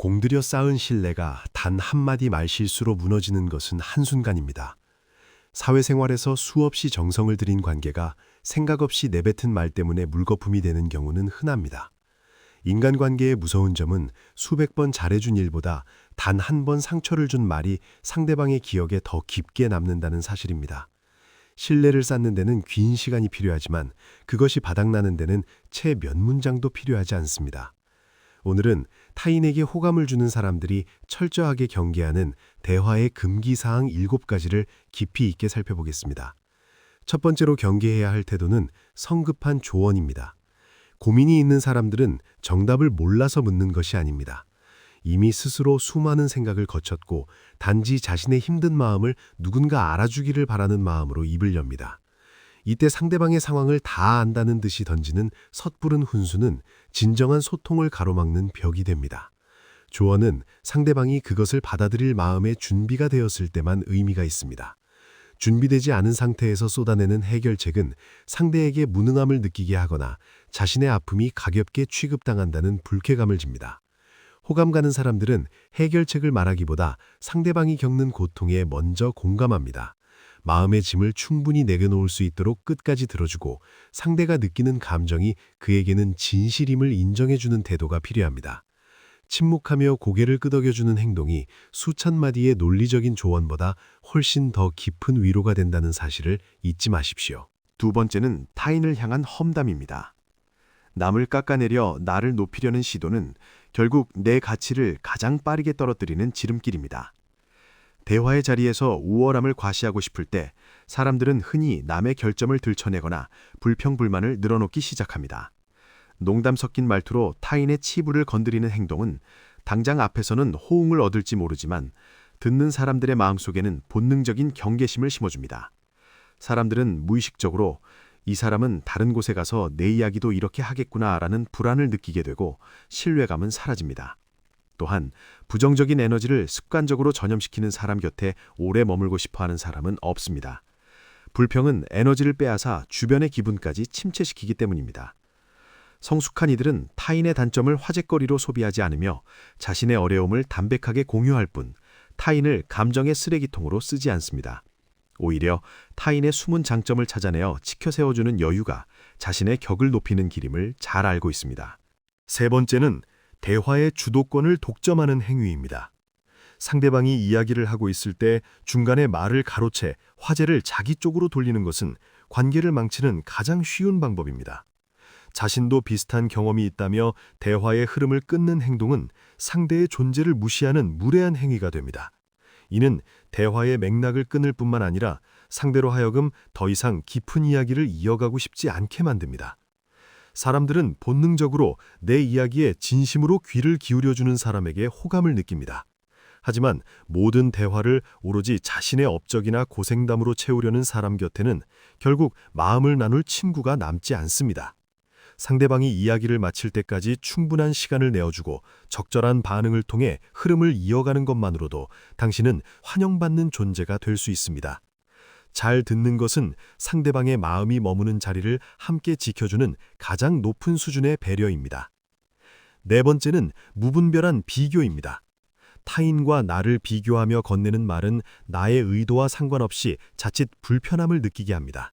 공들여 쌓은 신뢰가 단 한마디 말실수로 무너지는 것은 한순간입니다. 사회생활에서 수없이 정성을 들인 관계가 생각 없이 내뱉은 말 때문에 물거품이 되는 경우는 흔합니다. 인간관계의 무서운 점은 수백 번 잘해준 일보다 단 한 번 상처를 준 말이 상대방의 기억에 더 깊게 남는다는 사실입니다. 신뢰를 쌓는 데는 긴 시간이 필요하지만 그것이 바닥나는 데는 채 몇 문장도 필요하지 않습니다. 오늘은 타인에게 호감을 주는 사람들이 철저하게 경계하는 대화의 금기사항 7가지를 깊이 있게 살펴보겠습니다. 첫 번째로 경계해야 할 태도는 성급한 조언입니다. 고민이 있는 사람들은 정답을 몰라서 묻는 것이 아닙니다. 이미 스스로 수많은 생각을 거쳤고 단지 자신의 힘든 마음을 누군가 알아주기를 바라는 마음으로 입을 엽니다. 이때 상대방의 상황을 다 안다는 듯이 던지는 섣부른 훈수는 진정한 소통을 가로막는 벽이 됩니다. 조언은 상대방이 그것을 받아들일 마음의 준비가 되었을 때만 의미가 있습니다. 준비되지 않은 상태에서 쏟아내는 해결책은 상대에게 무능함을 느끼게 하거나 자신의 아픔이 가볍게 취급당한다는 불쾌감을 줍니다. 호감 가는 사람들은 해결책을 말하기보다 상대방이 겪는 고통에 먼저 공감합니다. 마음의 짐을 충분히 내려놓을 수 있도록 끝까지 들어주고 상대가 느끼는 감정이 그에게는 진실임을 인정해주는 태도가 필요합니다. 침묵하며 고개를 끄덕여주는 행동이 수천 마디의 논리적인 조언보다 훨씬 더 깊은 위로가 된다는 사실을 잊지 마십시오. 두 번째는 타인을 향한 험담입니다. 남을 깎아내려 나를 높이려는 시도는 결국 내 가치를 가장 빠르게 떨어뜨리는 지름길입니다. 대화의 자리에서 우월함을 과시하고 싶을 때 사람들은 흔히 남의 결점을 들춰내거나 불평불만을 늘어놓기 시작합니다. 농담 섞인 말투로 타인의 치부를 건드리는 행동은 당장 앞에서는 호응을 얻을지 모르지만 듣는 사람들의 마음속에는 본능적인 경계심을 심어줍니다. 사람들은 무의식적으로 이 사람은 다른 곳에 가서 내 이야기도 이렇게 하겠구나라는 불안을 느끼게 되고 신뢰감은 사라집니다. 또한 부정적인 에너지를 습관적으로 전염시키는 사람 곁에 오래 머물고 싶어하는 사람은 없습니다. 불평은 에너지를 빼앗아 주변의 기분까지 침체시키기 때문입니다. 성숙한 이들은 타인의 단점을 화제거리로 소비하지 않으며 자신의 어려움을 담백하게 공유할 뿐 타인을 감정의 쓰레기통으로 쓰지 않습니다. 오히려 타인의 숨은 장점을 찾아내어 치켜세워주는 여유가 자신의 격을 높이는 길임을 잘 알고 있습니다. 세 번째는 대화의 주도권을 독점하는 행위입니다. 상대방이 이야기를 하고 있을 때 중간에 말을 가로채 화제를 자기 쪽으로 돌리는 것은 관계를 망치는 가장 쉬운 방법입니다. 자신도 비슷한 경험이 있다며 대화의 흐름을 끊는 행동은 상대의 존재를 무시하는 무례한 행위가 됩니다. 이는 대화의 맥락을 끊을 뿐만 아니라 상대로 하여금 더 이상 깊은 이야기를 이어가고 싶지 않게 만듭니다. 사람들은 본능적으로 내 이야기에 진심으로 귀를 기울여주는 사람에게 호감을 느낍니다. 하지만 모든 대화를 오로지 자신의 업적이나 고생담으로 채우려는 사람 곁에는 결국 마음을 나눌 친구가 남지 않습니다. 상대방이 이야기를 마칠 때까지 충분한 시간을 내어주고 적절한 반응을 통해 흐름을 이어가는 것만으로도 당신은 환영받는 존재가 될 수 있습니다. 잘 듣는 것은 상대방의 마음이 머무는 자리를 함께 지켜주는 가장 높은 수준의 배려입니다. 네 번째는 무분별한 비교입니다. 타인과 나를 비교하며 건네는 말은 나의 의도와 상관없이 자칫 불편함을 느끼게 합니다.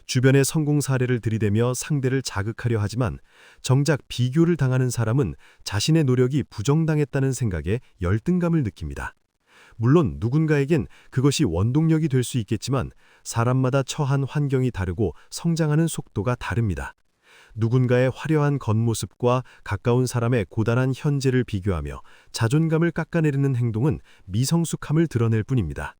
주변의 성공 사례를 들이대며 상대를 자극하려 하지만 정작 비교를 당하는 사람은 자신의 노력이 부정당했다는 생각에 열등감을 느낍니다. 물론 누군가에겐 그것이 원동력이 될 수 있겠지만 사람마다 처한 환경이 다르고 성장하는 속도가 다릅니다. 누군가의 화려한 겉모습과 가까운 사람의 고단한 현재를 비교하며 자존감을 깎아내리는 행동은 미성숙함을 드러낼 뿐입니다.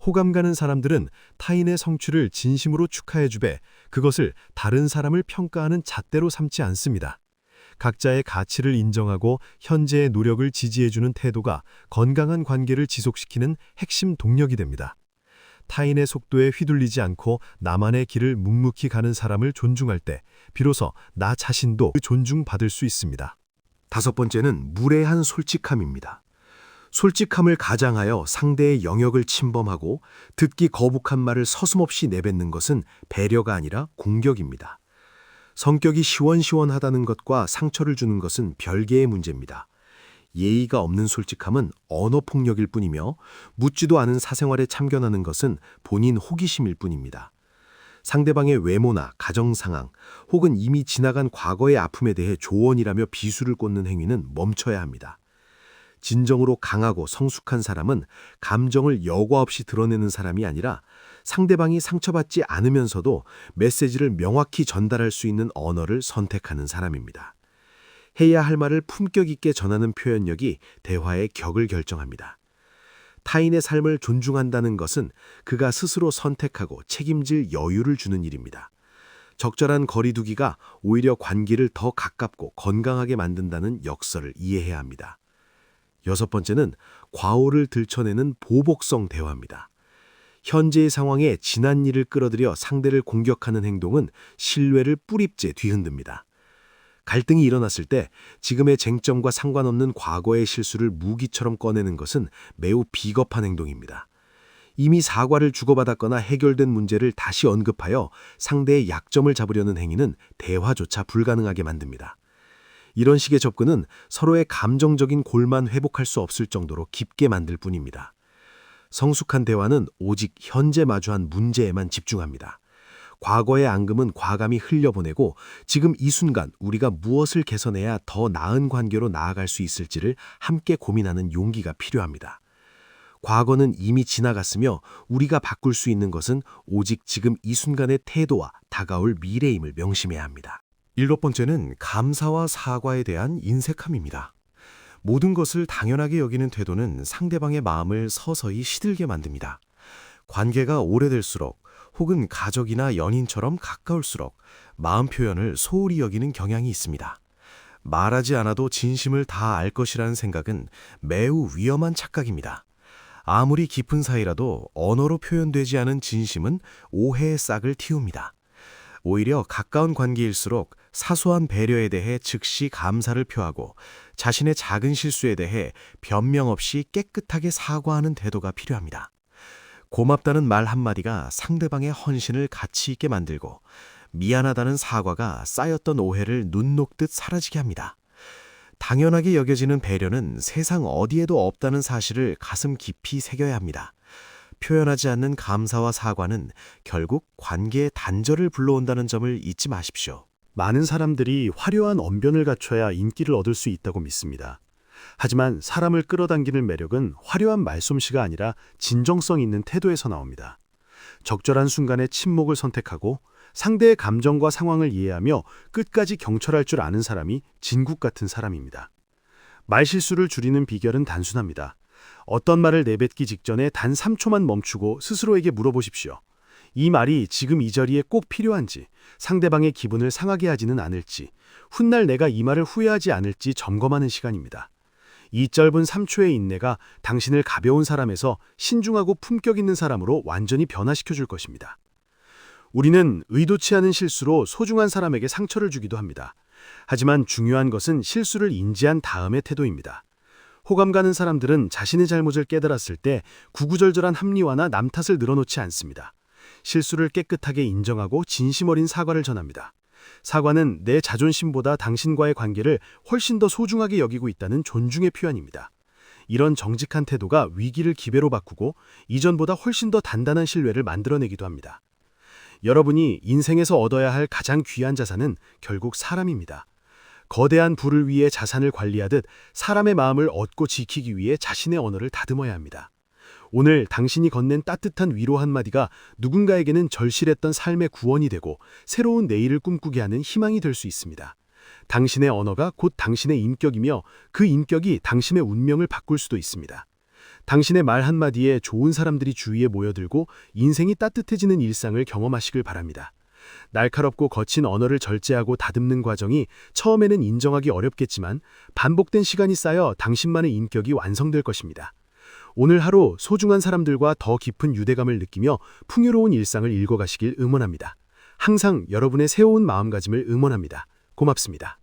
호감 가는 사람들은 타인의 성취를 진심으로 축하해주되 그것을 다른 사람을 평가하는 잣대로 삼지 않습니다. 각자의 가치를 인정하고 현재의 노력을 지지해주는 태도가 건강한 관계를 지속시키는 핵심 동력이 됩니다. 타인의 속도에 휘둘리지 않고 나만의 길을 묵묵히 가는 사람을 존중할 때 비로소 나 자신도 존중받을 수 있습니다. 다섯 번째는 무례한 솔직함입니다. 솔직함을 가장하여 상대의 영역을 침범하고 듣기 거북한 말을 서슴없이 내뱉는 것은 배려가 아니라 공격입니다. 성격이 시원시원하다는 것과 상처를 주는 것은 별개의 문제입니다. 예의가 없는 솔직함은 언어폭력일 뿐이며 묻지도 않은 사생활에 참견하는 것은 본인 호기심일 뿐입니다. 상대방의 외모나 가정 상황 혹은 이미 지나간 과거의 아픔에 대해 조언이라며 비수를 꽂는 행위는 멈춰야 합니다. 진정으로 강하고 성숙한 사람은 감정을 여과 없이 드러내는 사람이 아니라 상대방이 상처받지 않으면서도 메시지를 명확히 전달할 수 있는 언어를 선택하는 사람입니다. 해야 할 말을 품격 있게 전하는 표현력이 대화의 격을 결정합니다. 타인의 삶을 존중한다는 것은 그가 스스로 선택하고 책임질 여유를 주는 일입니다. 적절한 거리두기가 오히려 관계를 더 가깝고 건강하게 만든다는 역설을 이해해야 합니다. 6번째는 과오를 들춰내는 보복성 대화입니다. 현재의 상황에 지난 일을 끌어들여 상대를 공격하는 행동은 신뢰를 뿌립째 뒤흔듭니다. 갈등이 일어났을 때 지금의 쟁점과 상관없는 과거의 실수를 무기처럼 꺼내는 것은 매우 비겁한 행동입니다. 이미 사과를 주고받았거나 해결된 문제를 다시 언급하여 상대의 약점을 잡으려는 행위는 대화조차 불가능하게 만듭니다. 이런 식의 접근은 서로의 감정적인 골만 회복할 수 없을 정도로 깊게 만들 뿐입니다. 성숙한 대화는 오직 현재 마주한 문제에만 집중합니다. 과거의 앙금은 과감히 흘려보내고 지금 이 순간 우리가 무엇을 개선해야 더 나은 관계로 나아갈 수 있을지를 함께 고민하는 용기가 필요합니다. 과거는 이미 지나갔으며 우리가 바꿀 수 있는 것은 오직 지금 이 순간의 태도와 다가올 미래임을 명심해야 합니다. 7번째는 감사와 사과에 대한 인색함입니다. 모든 것을 당연하게 여기는 태도는 상대방의 마음을 서서히 시들게 만듭니다. 관계가 오래될수록 혹은 가족이나 연인처럼 가까울수록 마음 표현을 소홀히 여기는 경향이 있습니다. 말하지 않아도 진심을 다 알 것이라는 생각은 매우 위험한 착각입니다. 아무리 깊은 사이라도 언어로 표현되지 않은 진심은 오해의 싹을 틔웁니다. 오히려 가까운 관계일수록 사소한 배려에 대해 즉시 감사를 표하고 자신의 작은 실수에 대해 변명 없이 깨끗하게 사과하는 태도가 필요합니다. 고맙다는 말 한마디가 상대방의 헌신을 가치 있게 만들고 미안하다는 사과가 쌓였던 오해를 눈 녹듯 사라지게 합니다. 당연하게 여겨지는 배려는 세상 어디에도 없다는 사실을 가슴 깊이 새겨야 합니다. 표현하지 않는 감사와 사과는 결국 관계의 단절을 불러온다는 점을 잊지 마십시오. 많은 사람들이 화려한 언변을 갖춰야 인기를 얻을 수 있다고 믿습니다. 하지만 사람을 끌어당기는 매력은 화려한 말솜씨가 아니라 진정성 있는 태도에서 나옵니다. 적절한 순간에 침묵을 선택하고 상대의 감정과 상황을 이해하며 끝까지 경철할 줄 아는 사람이 진국 같은 사람입니다. 말실수를 줄이는 비결은 단순합니다. 어떤 말을 내뱉기 직전에 단 3초만 멈추고 스스로에게 물어보십시오. 이 말이 지금 이 자리에 꼭 필요한지, 상대방의 기분을 상하게 하지는 않을지, 훗날 내가 이 말을 후회하지 않을지 점검하는 시간입니다. 이 짧은 3초의 인내가 당신을 가벼운 사람에서 신중하고 품격 있는 사람으로 완전히 변화시켜 줄 것입니다. 우리는 의도치 않은 실수로 소중한 사람에게 상처를 주기도 합니다. 하지만 중요한 것은 실수를 인지한 다음의 태도입니다. 호감 가는 사람들은 자신의 잘못을 깨달았을 때 구구절절한 합리화나 남 탓을 늘어놓지 않습니다. 실수를 깨끗하게 인정하고 진심 어린 사과를 전합니다. 사과는 내 자존심보다 당신과의 관계를 훨씬 더 소중하게 여기고 있다는 존중의 표현입니다. 이런 정직한 태도가 위기를 기회로 바꾸고 이전보다 훨씬 더 단단한 신뢰를 만들어내기도 합니다. 여러분이 인생에서 얻어야 할 가장 귀한 자산은 결국 사람입니다. 거대한 부를 위해 자산을 관리하듯 사람의 마음을 얻고 지키기 위해 자신의 언어를 다듬어야 합니다. 오늘 당신이 건넨 따뜻한 위로 한마디가 누군가에게는 절실했던 삶의 구원이 되고 새로운 내일을 꿈꾸게 하는 희망이 될 수 있습니다. 당신의 언어가 곧 당신의 인격이며 그 인격이 당신의 운명을 바꿀 수도 있습니다. 당신의 말 한마디에 좋은 사람들이 주위에 모여들고 인생이 따뜻해지는 일상을 경험하시길 바랍니다. 날카롭고 거친 언어를 절제하고 다듬는 과정이 처음에는 인정하기 어렵겠지만 반복된 시간이 쌓여 당신만의 인격이 완성될 것입니다. 오늘 하루 소중한 사람들과 더 깊은 유대감을 느끼며 풍요로운 일상을 읽어가시길 응원합니다. 항상 여러분의 새로운 마음가짐을 응원합니다. 고맙습니다.